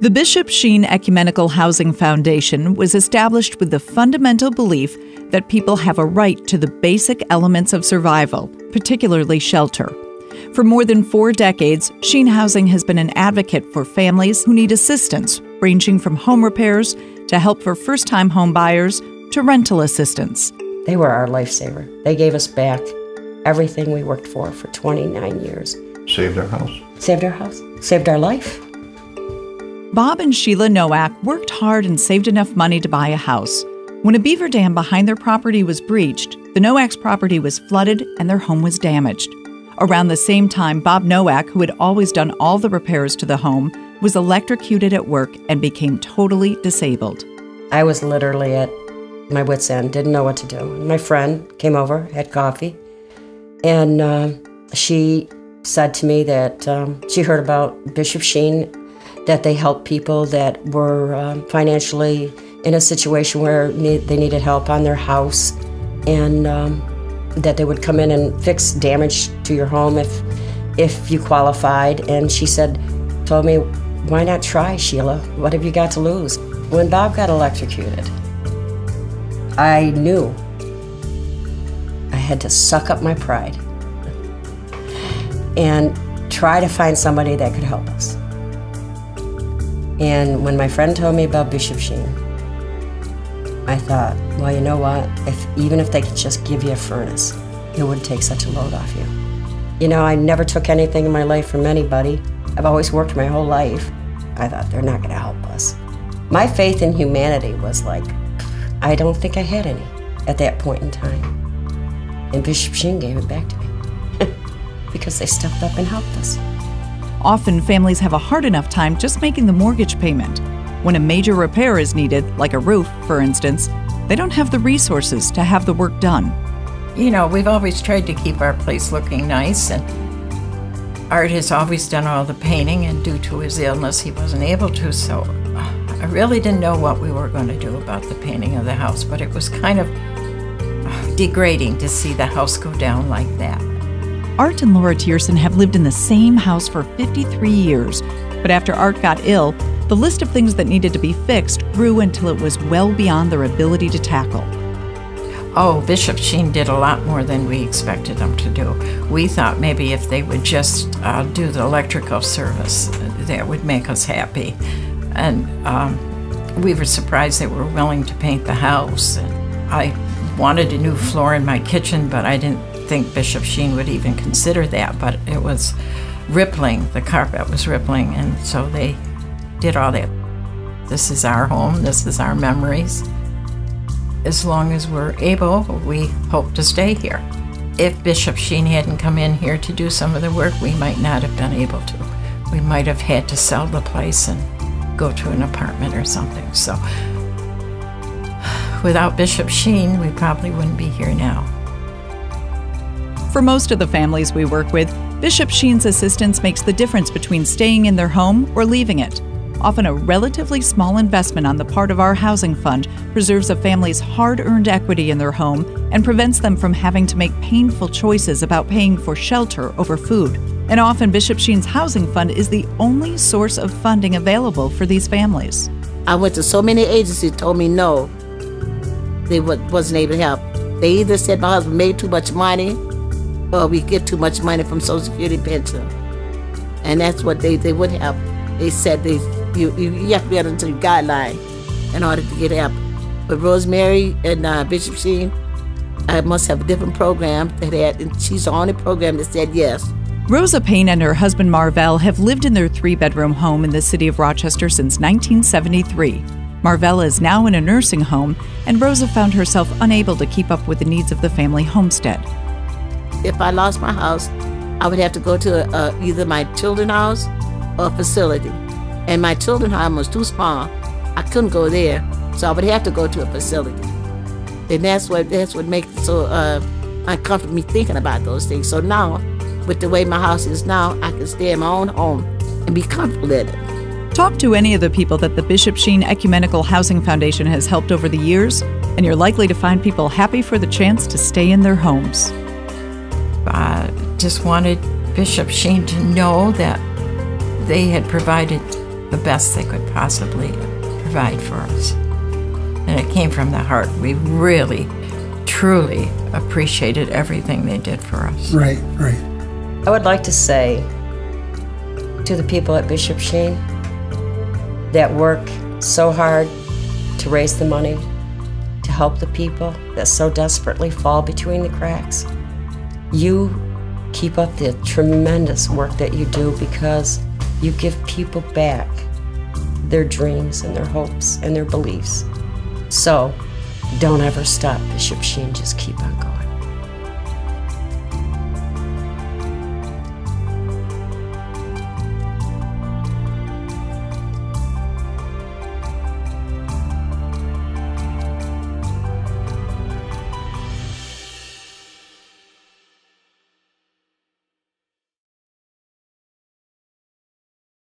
The Bishop Sheen Ecumenical Housing Foundation was established with the fundamental belief that people have a right to the basic elements of survival, particularly shelter. For more than 4 decades, Sheen Housing has been an advocate for families who need assistance, ranging from home repairs to help for first-time home buyers to rental assistance. They were our lifesaver. They gave us back everything we worked for 29 years. Saved our house. Saved our house. Saved our life. Bob and Sheila Nowak worked hard and saved enough money to buy a house. When a beaver dam behind their property was breached, the Nowaks' property was flooded and their home was damaged. Around the same time, Bob Nowak, who had always done all the repairs to the home, was electrocuted at work and became totally disabled. I was literally at my wit's end, didn't know what to do. My friend came over, had coffee, and she said to me that she heard about Bishop Sheen, that they helped people that were financially in a situation where they needed help on their house, and that they would come in and fix damage to your home if you qualified. And she told me, why not try, Sheila? What have you got to lose? When Bob got electrocuted, I knew I had to suck up my pride and try to find somebody that could help us. And when my friend told me about Bishop Sheen, I thought, well, you know what? Even if they could just give you a furnace, it would take such a load off you. You know, I never took anything in my life from anybody. I've always worked my whole life. I thought, they're not going to help us. My faith in humanity was like, I don't think I had any at that point in time. And Bishop Sheen gave it back to me because they stepped up and helped us. Often, families have a hard enough time just making the mortgage payment. When a major repair is needed, like a roof, for instance, they don't have the resources to have the work done. You know, we've always tried to keep our place looking nice, and Art has always done all the painting, and due to his illness, he wasn't able to, so I really didn't know what we were going to do about the painting of the house, but it was kind of degrading to see the house go down like that. Art and Laura Tierson have lived in the same house for 53 years, but after Art got ill, the list of things that needed to be fixed grew until it was well beyond their ability to tackle. Oh, Bishop Sheen did a lot more than we expected them to do. We thought maybe if they would just do the electrical service, that would make us happy. And we were surprised they were willing to paint the house. And I wanted a new floor in my kitchen, but I didn't think Bishop Sheen would even consider that, but it was rippling. The carpet was rippling, and so they did all that. This is our home. This is our memories. As long as we're able, we hope to stay here. If Bishop Sheen hadn't come in here to do some of the work, we might not have been able to. We might have had to sell the place and go to an apartment or something. So without Bishop Sheen, we probably wouldn't be here now. For most of the families we work with, Bishop Sheen's assistance makes the difference between staying in their home or leaving it. Often a relatively small investment on the part of our housing fund preserves a family's hard-earned equity in their home and prevents them from having to make painful choices about paying for shelter over food. And often Bishop Sheen's housing fund is the only source of funding available for these families. I went to so many agencies told me no, they wasn't able to help. They either said my husband made too much money or we get too much money from Social Security pension. And that's what they would help. They said you have to be under the guideline in order to get help. But Rosemary and Bishop Sheen, I must have a different program that had, and she's the only program that said yes. Rosa Payne and her husband Marvell have lived in their 3-bedroom home in the city of Rochester since 1973. Marvell is now in a nursing home, and Rosa found herself unable to keep up with the needs of the family homestead. If I lost my house, I would have to go to either my children's house or a facility. And my children's home was too small. I couldn't go there, so I would have to go to a facility. And that's what makes it so uncomfortable me thinking about those things. So now, with the way my house is now, I can stay in my own home and be comfortable in it. Talk to any of the people that the Bishop Sheen Ecumenical Housing Foundation has helped over the years, and you're likely to find people happy for the chance to stay in their homes. Just wanted Bishop Sheen to know that they had provided the best they could possibly provide for us. And it came from the heart. We really, truly appreciated everything they did for us. Right. I would like to say to the people at Bishop Sheen that work so hard to raise the money to help the people that so desperately fall between the cracks, you keep up the tremendous work that you do, because you give people back their dreams and their hopes and their beliefs. So don't ever stop, Bishop Sheen. Just keep on going.